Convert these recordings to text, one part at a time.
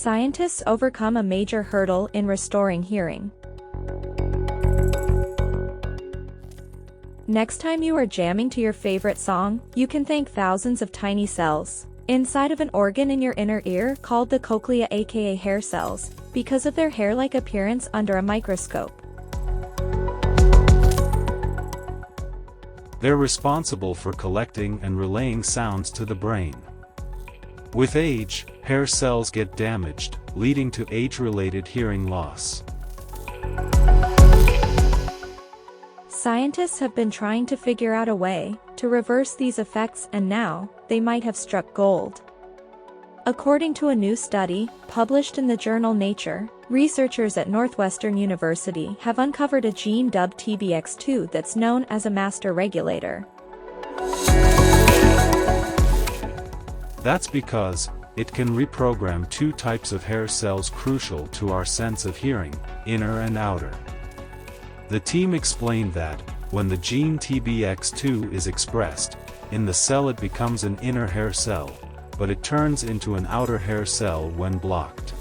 Scientists overcome a major hurdle in restoring hearing. Next time you are jamming to your favorite song, you can thank thousands of tiny cells inside of an organ in your inner ear called the cochlea, aka hair cells, because of their hair-like appearance under a microscope. They're responsible for collecting and relaying sounds to the brain. With age, hair cells get damaged, leading to age-related hearing loss. Scientists have been trying to figure out a way to reverse these effects, and now they might have struck gold. According to a new study published in the journal Nature, researchers at Northwestern University have uncovered a gene dubbed TBX2 that's known as a master regulator. That's because it can reprogram two types of hair cells crucial to our sense of hearing, inner and outer. The team explained that, when the gene TBX2 is expressed, in the cell it becomes an inner hair cell, but it turns into an outer hair cell when blocked.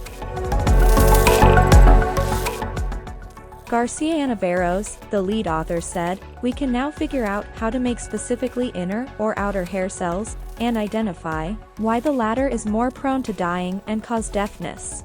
Garcia Anaveros, the lead author, said, "We can now figure out how to make specifically inner or outer hair cells, and identify why the latter is more prone to dying and cause deafness."